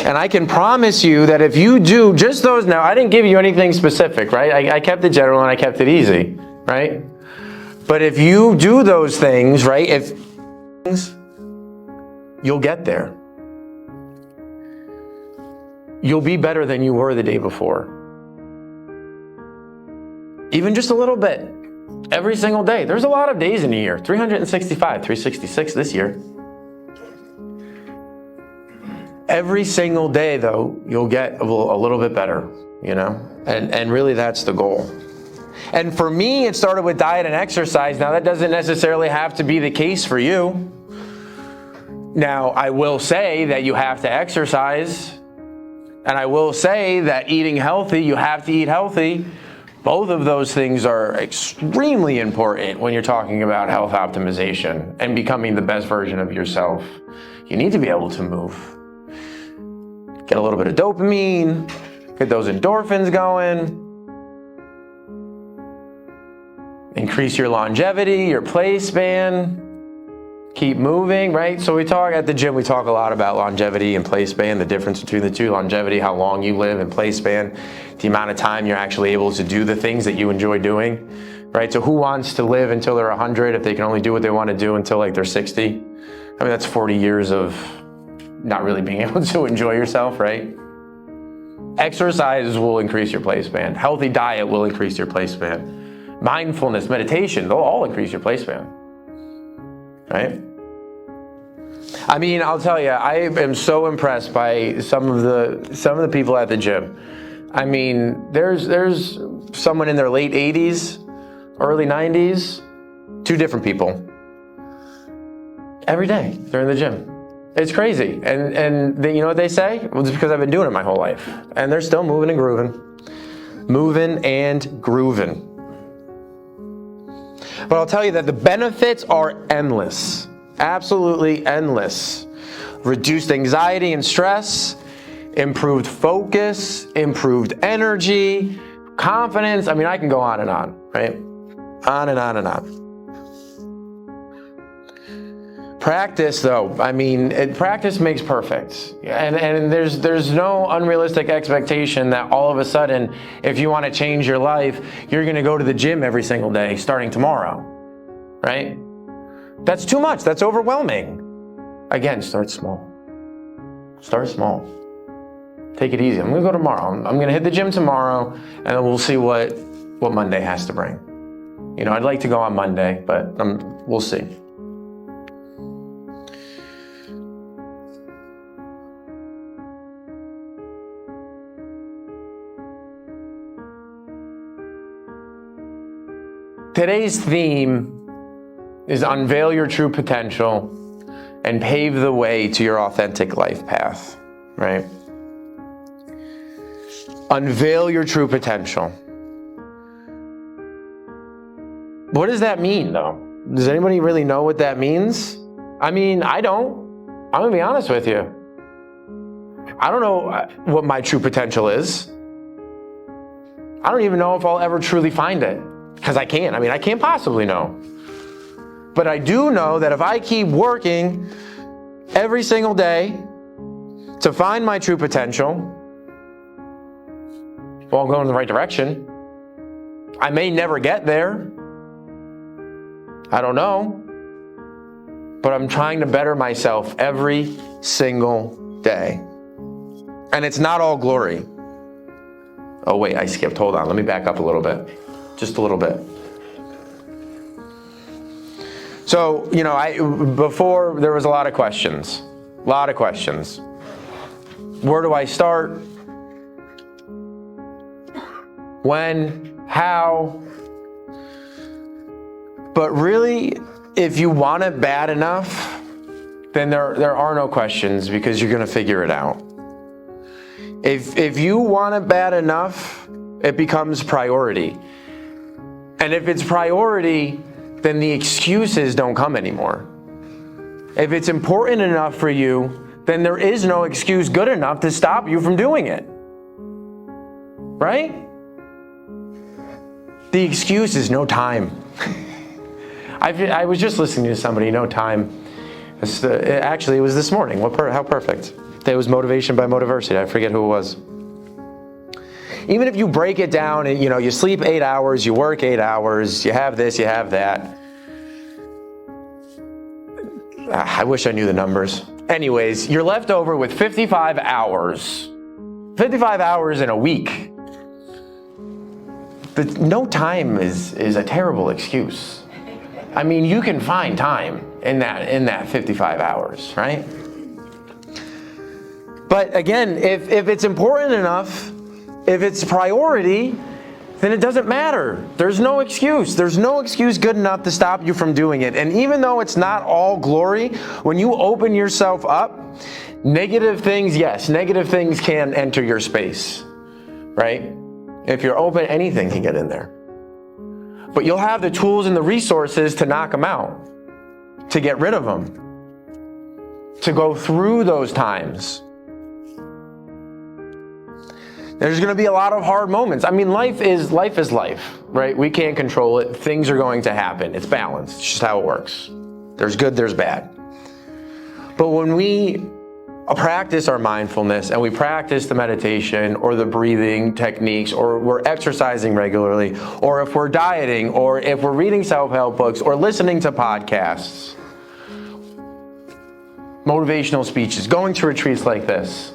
S2: And I can promise you that if you do just those, now I didn't give you anything specific, right? I kept it general and I kept it easy, right? But if you do those things, right, you'll get there. You'll be better than you were the day before. Even just a little bit. Every single day. There's a lot of days in a year. 365, 366 this year. Every single day, though, you'll get a little bit better, you know? And really that's the goal. And for me, it started with diet and exercise. Now, that doesn't necessarily have to be the case for you. Now, I will say that you have to exercise. And I will say that eating healthy, you have to eat healthy. Both of those things are extremely important when you're talking about health optimization and becoming the best version of yourself. You need to be able to move. Get a little bit of dopamine, get those endorphins going. Increase your longevity, your play span. Keep moving, right? So we talk at the gym, we talk a lot about longevity and play span, the difference between the two. Longevity, how long you live, and play span, the amount of time you're actually able to do the things that you enjoy doing, right? So who wants to live until they're 100 if they can only do what they want to do until like they're 60? I mean, that's 40 years of not really being able to enjoy yourself, right? Exercise will increase your play span. Healthy diet will increase your play span. Mindfulness, meditation, they'll all increase your play span. right? I mean, I'll tell you, I am so impressed by some of the people at the gym. I mean, there's someone in their late 80s, early 90s, two different people. Every day they're in the gym. It's crazy. And you know what they say? Well, it's because I've been doing it my whole life. And they're still moving and grooving. Moving and grooving. But I'll tell you that the benefits are endless. Absolutely endless. Reduced anxiety and stress, improved focus, improved energy, confidence. I mean, I can go on and on, right? On and on and on. Practice, though, I mean, practice makes perfect. And there's no unrealistic expectation that all of a sudden, if you want to change your life, you're going to go to the gym every single day starting tomorrow, right? That's too much. That's overwhelming. Again, start small. Start small. Take it easy. I'm going to go tomorrow. I'm going to hit the gym tomorrow, and then we'll see what Monday has to bring. You know, I'd like to go on Monday, but we'll see. Today's theme is unveil your true potential and pave the way to your authentic life path, right? Unveil your true potential. What does that mean, though? Does anybody really know what that means? I mean, I don't. I'm gonna be honest with you. I don't know what my true potential is. I don't even know if I'll ever truly find it. Because I can't. I mean, I can't possibly know. But I do know that if I keep working every single day to find my true potential, well, I'm going in the right direction. I may never get there. I don't know. But I'm trying to better myself every single day. And it's not all glory. Oh, wait, I skipped. Hold on. Let me back up a little bit. Just a little bit. So, you know, before there was a lot of questions. Where do I start? When? How? But really, if you want it bad enough, then there are no questions because you're going to figure it out. If you want it bad enough, it becomes priority. And if it's priority, then the excuses don't come anymore. If it's important enough for you, then there is no excuse good enough to stop you from doing it. Right? The excuse is no time. I was just listening to somebody, no time. Actually, it was this morning. How perfect. It was Motivation by Motiversity. I forget who it was. Even if you break it down and, you know, you sleep 8 hours, you work 8 hours, you have this, you have that. I wish I knew the numbers. Anyways, you're left over with 55 hours. 55 hours in a week. But no time is a terrible excuse. I mean, you can find time in that 55 hours, right? But again, if it's important enough, if it's priority, then it doesn't matter. There's no excuse. There's no excuse good enough to stop you from doing it. And even though it's not all glory, when you open yourself up, negative things, yes, negative things can enter your space, right? If you're open, anything can get in there. But you'll have the tools and the resources to knock them out, to get rid of them, to go through those times. There's going to be a lot of hard moments. I mean, life is life, right? We can't control it. Things are going to happen. It's balanced. It's just how it works. There's good, there's bad. But when we practice our mindfulness and we practice the meditation or the breathing techniques, or we're exercising regularly, or if we're dieting, or if we're reading self-help books or listening to podcasts, motivational speeches, going to retreats like this,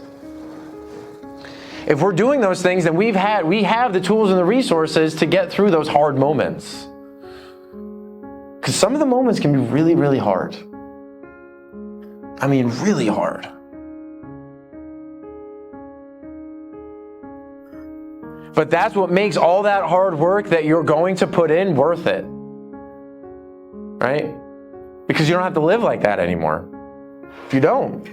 S2: if we're doing those things, then we have the tools and the resources to get through those hard moments. Because some of the moments can be really, really hard. I mean, really hard. But that's what makes all that hard work that you're going to put in worth it. Right? Because you don't have to live like that anymore. You don't.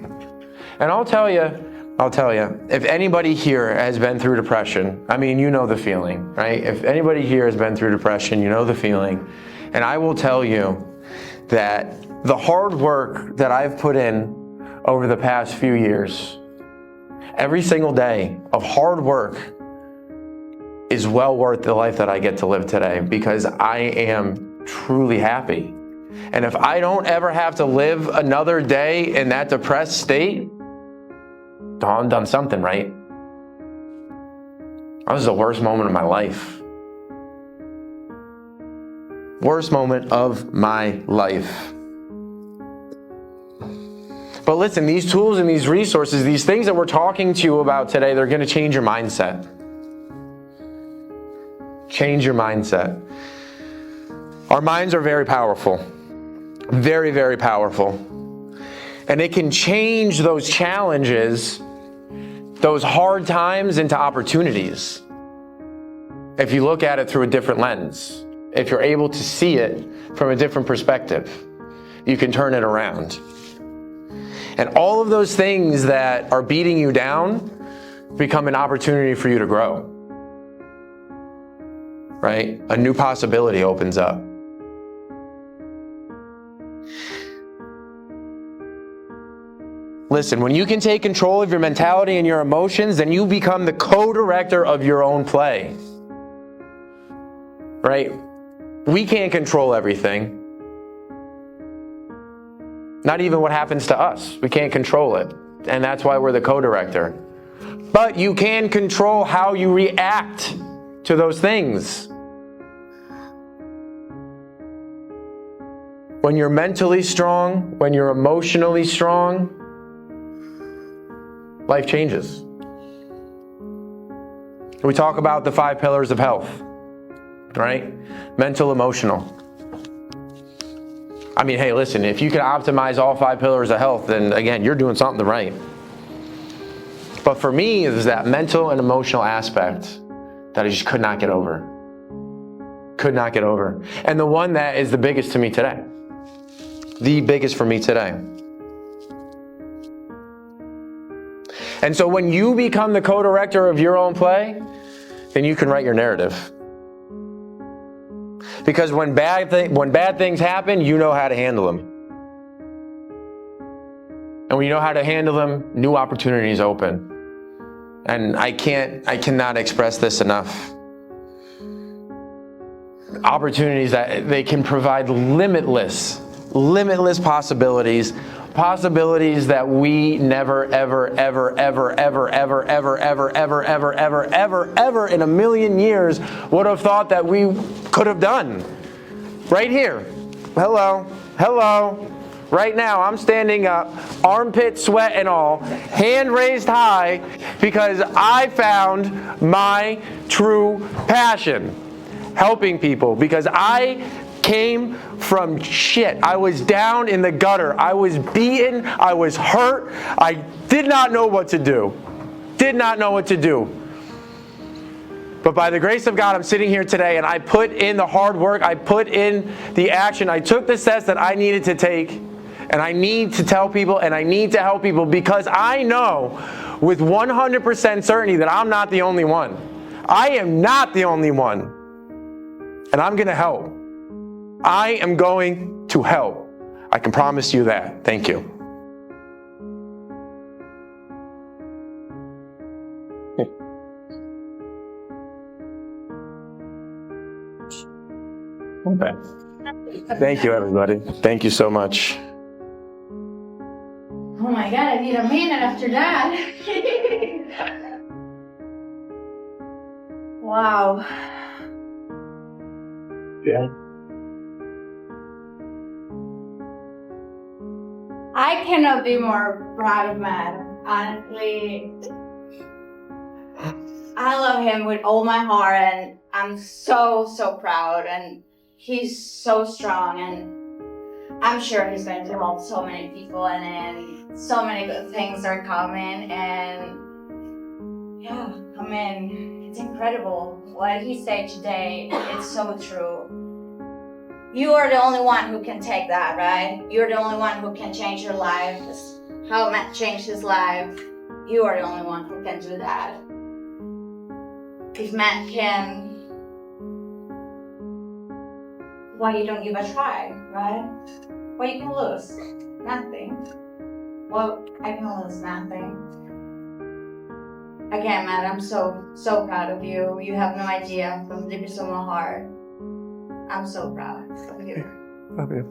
S2: And I'll tell you, if anybody here has been through depression, I mean, you know the feeling, right? If anybody here has been through depression, you know the feeling. And I will tell you that the hard work that I've put in over the past few years, every single day of hard work is well worth the life that I get to live today, because I am truly happy. And if I don't ever have to live another day in that depressed state, I've done something right. That was the worst moment of my life. Worst moment of my life. But listen, these tools and these resources, these things that we're talking to you about today, they're going to change your mindset. Change your mindset. Our minds are very powerful. Very, very powerful. And it can change those challenges, those hard times, into opportunities. If you look at it through a different lens, if you're able to see it from a different perspective, you can turn it around. And all of those things that are beating you down become an opportunity for you to grow. Right? A new possibility opens up. Listen, when you can take control of your mentality and your emotions, then you become the co-director of your own play. Right? We can't control everything. Not even what happens to us. We can't control it. And that's why we're the co-director. But you can control how you react to those things. When you're mentally strong, when you're emotionally strong, life changes. We talk about the 5 pillars of health, right? Mental, emotional. I mean, hey, listen, if you can optimize all 5 pillars of health, then again, you're doing something right. But for me, there's that mental and emotional aspect that I just could not get over. Could not get over. And the one that is the biggest to me today. The biggest for me today. And so when you become the co-director of your own play, then you can write your narrative. Because when bad things happen, you know how to handle them. And when you know how to handle them, new opportunities open. And I cannot express this enough. Opportunities that they can provide limitless possibilities that we never, ever in a million years would have thought that we could have done. Right here. Hello. Right now, I'm standing up, armpit sweat and all, hand raised high, because I found my true passion. Helping people, because I came from shit. I was down in the gutter. I was beaten. I was hurt. I did not know what to do. But by the grace of God, I'm sitting here today, and I put in the hard work. I put in the action. I took the steps that I needed to take, and I need to tell people, and I need to help people, because I know with 100% certainty that I'm not the only one. I am not the only one. And I'm going to help. I am going to help. I can promise you that. Thank you. Okay. Thank you, everybody. Thank you so much.
S1: Oh my God, I need a minute after that. Wow.
S2: Yeah.
S1: I cannot be more proud of Matt. Honestly, I love him with all my heart, and I'm so proud, and he's so strong, and I'm sure he's going to help so many people, and then so many good things are coming. And yeah, I mean, it's incredible what he said today. It's so true. You are the only one who can take that, right? You're the only one who can change your life. How Matt changed his life. You are the only one who can do that. If Matt can, why you don't give a try, right? What you can lose? Nothing. Well, I can lose nothing. Again, Matt, I'm so proud of you. You have no idea from the deepest of my heart. I'm so proud of you.
S2: Love you.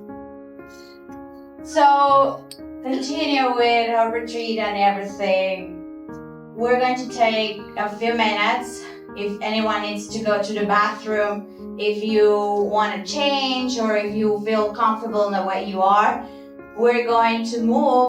S1: So, continue with our retreat and everything. We're going to take a few minutes. If anyone needs to go to the bathroom, if you want to change, or if you feel comfortable in the way you are, we're going to move.